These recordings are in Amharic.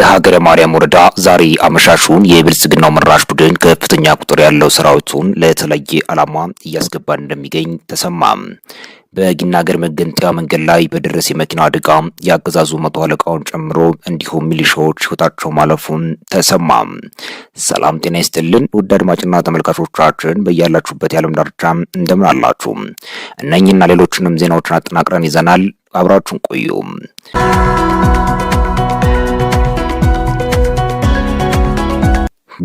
በሀገረ ማርያም ወረዳ ዛሬ አመሻሹን የብልጽግናው መራሽ ቡድን ከፍተኛ ቁጥር ያለው ሰራዊቱን ለተለየ ዓላማ እያስገባ እንደሚገኝ ተሰማ። በጊናገር መገንጠያ መንገድ ላይ በደረሰ የመኪና አደጋ ያገዛዙ መቶ አለቃውን ጨምሮ እንዲሁም ሚሊሻዎች ህይወታቸው ማለፉን ተሰማ። ሰላም ጤና ይስጥልን ውድ አድማጭና ተመልካቾቻችን በያላችሁበት የዓለም ዳርቻ እንደምን አላችሁ? እነኚህና ሌሎችንም ዜናዎችን አጠናቅረን ይዘናል። አብራችሁን ቆዩ።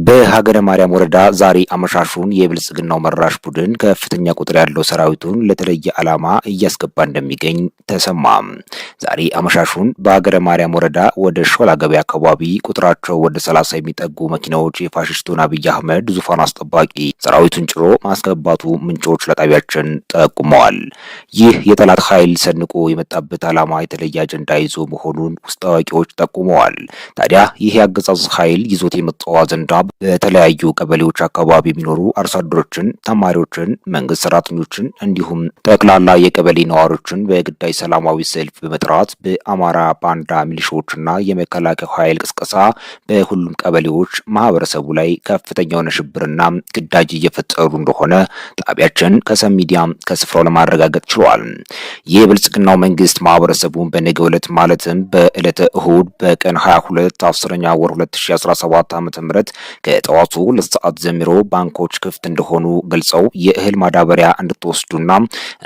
በሀገረ ማርያም ወረዳ ዛሬ አመሻሹን የብልጽግናው መራሽ ቡድን ከፍተኛ ቁጥር ያለው ሰራዊቱን ለተለየ ዓላማ እያስገባ እንደሚገኝ ተሰማ። ዛሬ አመሻሹን በሀገረ ማርያም ወረዳ ወደ ሾላ ገበያ አካባቢ ቁጥራቸው ወደ 30 የሚጠጉ መኪናዎች የፋሽስቱን አብይ አህመድ ዙፋን አስጠባቂ ሰራዊቱን ጭሮ ማስገባቱ ምንጮች ለጣቢያችን ጠቁመዋል። ይህ የጠላት ኃይል ሰንቆ የመጣበት ዓላማ የተለየ አጀንዳ ይዞ መሆኑን ውስጥ አዋቂዎች ጠቁመዋል። ታዲያ ይህ የአገዛዝ ኃይል ይዞት የመጣው አጀንዳ በተለያዩ ቀበሌዎች አካባቢ የሚኖሩ አርሶ አደሮችን፣ ተማሪዎችን፣ መንግስት ሰራተኞችን እንዲሁም ጠቅላላ የቀበሌ ነዋሪዎችን በግዳጅ ሰላማዊ ሰልፍ በመጥራት በአማራ ባንዳ ሚሊሻዎችና የመከላከያ ኃይል ቅስቀሳ በሁሉም ቀበሌዎች ማህበረሰቡ ላይ ከፍተኛ የሆነ ሽብርና ግዳጅ እየፈጠሩ እንደሆነ ጣቢያችን ከሰም ሚዲያ ከስፍራው ለማረጋገጥ ችሏል። የብልጽግናው መንግስት ማህበረሰቡን በነገው ዕለት ማለትም በዕለተ እሁድ በቀን 22 10ኛ ወር 2017 ዓ.ም ከጠዋቱ 2 ሰዓት ጀምሮ ባንኮች ክፍት እንደሆኑ ገልጸው የእህል ማዳበሪያ እንድትወስዱና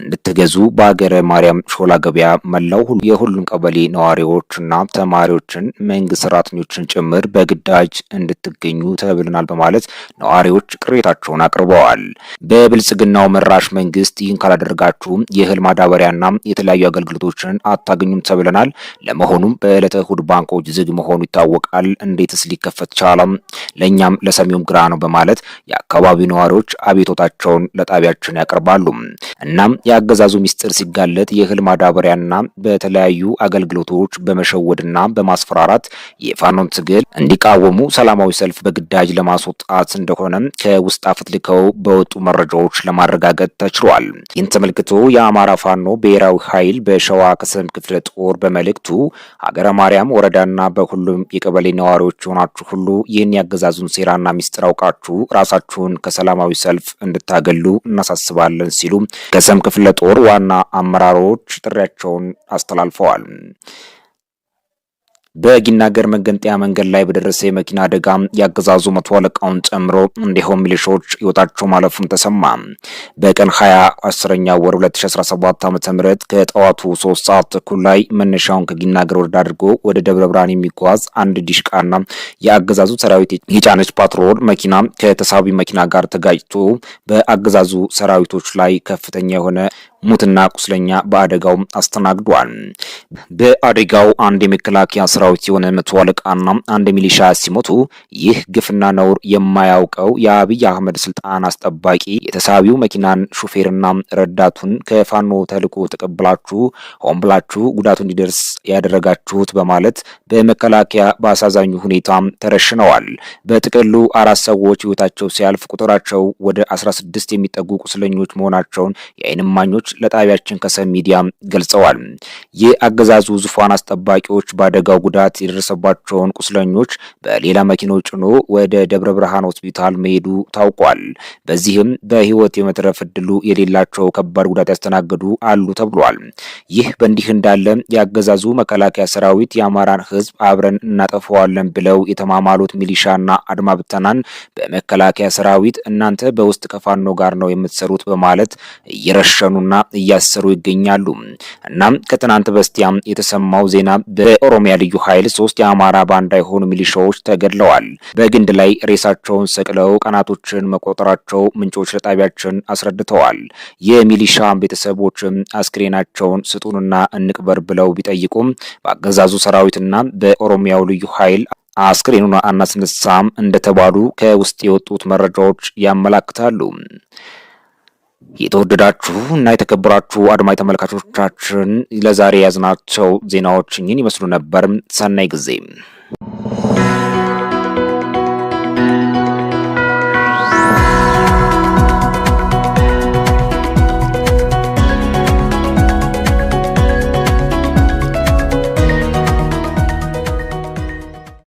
እንድትገዙ በሀገረ ማርያም ሾላ ገበያ መላው የሁሉም ቀበሌ ነዋሪዎችና ተማሪዎችን መንግስት ሰራተኞችን ጭምር በግዳጅ እንድትገኙ ተብለናል በማለት ነዋሪዎች ቅሬታቸውን አቅርበዋል። በብልጽግናው መራሽ መንግስት ይህን ካላደረጋችሁ የእህል ማዳበሪያና የተለያዩ አገልግሎቶችን አታገኙም ተብለናል። ለመሆኑም በዕለተ እሁድ ባንኮች ዝግ መሆኑ ይታወቃል። እንዴትስ ሊከፈት ቻለም? ለኛም ለሰሚውም ግራ ነው በማለት የአካባቢው ነዋሪዎች አቤቶታቸውን ለጣቢያችን ያቀርባሉ። እናም የአገዛዙ ሚስጥር ሲጋለጥ የእህል ማዳበሪያና በተለያዩ አገልግሎቶች በመሸወድና በማስፈራራት የፋኖን ትግል እንዲቃወሙ ሰላማዊ ሰልፍ በግዳጅ ለማስወጣት እንደሆነ ከውስጥ አፈትልከው በወጡ መረጃዎች ለማረጋገጥ ተችሏል። ይህን ተመልክቶ የአማራ ፋኖ ብሔራዊ ኃይል በሸዋ ከሰም ክፍለ ጦር በመልእክቱ ሀገረ ማርያም ወረዳና በሁሉም የቀበሌ ነዋሪዎች ሆናችሁ ሁሉ ይህን ያገዛዙን ሴራና ሚስጥር አውቃችሁ ራሳችሁን ከሰላማዊ ሰልፍ እንድታገሉ እናሳስባለን ሲሉ ከሰም ክፍለ ጦር ዋና አመራሮች ጥሪያቸውን አስተላልፈዋል። በጊናገር መገንጠያ መንገድ ላይ በደረሰ የመኪና አደጋ ያገዛዙ መቶ አለቃውን ጨምሮ እንዲሁም ሚሊሻዎች ህይወታቸው ማለፉን ተሰማ። በቀን 10ኛ ወር 2017 ዓ.ም ከጠዋቱ 3 ሰዓት ተኩል ላይ መነሻውን ከጊናገር ወረዳ አድርጎ ወደ ደብረ ብርሃን የሚጓዝ አንድ ዲሽቃና የአገዛዙ ሰራዊት የጫነች ፓትሮል መኪና ከተሳቢ መኪና ጋር ተጋጭቶ በአገዛዙ ሰራዊቶች ላይ ከፍተኛ የሆነ ሙትና ቁስለኛ በአደጋው አስተናግዷል። በአደጋው አንድ የመከላከያ ሰራዊት የሆነ መቶ አለቃና አንድ ሚሊሻ ሲሞቱ ይህ ግፍና ነውር የማያውቀው የአብይ አህመድ ስልጣን አስጠባቂ የተሳቢው መኪናን ሹፌርና ረዳቱን ከፋኖ ተልዕኮ ተቀብላችሁ ሆን ብላችሁ ጉዳቱ እንዲደርስ ያደረጋችሁት በማለት በመከላከያ በአሳዛኙ ሁኔታ ተረሽነዋል። በጥቅሉ 4 ሰዎች ህይወታቸው ሲያልፍ ቁጥራቸው ወደ 16 የሚጠጉ ቁስለኞች መሆናቸውን የዓይን እማኞች ለጣቢያችን ከሰም ሚዲያ ገልጸዋል። የአገዛዙ ዙፋን አስጠባቂዎች በአደጋው ጉዳት የደረሰባቸውን ቁስለኞች በሌላ መኪኖች ጭኖ ወደ ደብረ ብርሃን ሆስፒታል መሄዱ ታውቋል። በዚህም በህይወት የመትረፍ እድሉ የሌላቸው ከባድ ጉዳት ያስተናገዱ አሉ ተብሏል። ይህ በእንዲህ እንዳለ የአገዛዙ መከላከያ ሰራዊት የአማራን ህዝብ አብረን እናጠፋዋለን ብለው የተማማሉት ሚሊሻና አድማ ብተናን በመከላከያ ሰራዊት እናንተ በውስጥ ከፋኖ ጋር ነው የምትሰሩት በማለት እየረሸኑና እያሰሩ ይገኛሉ። እናም ከትናንት በስቲያም የተሰማው ዜና በኦሮሚያ ልዩ ኃይል 3 የአማራ ባንዳ የሆኑ ሚሊሻዎች ተገድለዋል። በግንድ ላይ ሬሳቸውን ሰቅለው ቀናቶችን መቆጠራቸው ምንጮች ለጣቢያችን አስረድተዋል። የሚሊሻ ቤተሰቦችም አስክሬናቸውን ስጡንና እንቅበር ብለው ቢጠይቁም በአገዛዙ ሰራዊትና በኦሮሚያው ልዩ ኃይል አስክሬኑን አናስነሳም እንደተባሉ ከውስጥ የወጡት መረጃዎች ያመላክታሉ። የተወደዳችሁ እና የተከበራችሁ አድማጭ ተመልካቾቻችን ለዛሬ ያዝናቸው ዜናዎች ይህን ይመስሉ ነበር። ሰናይ ጊዜ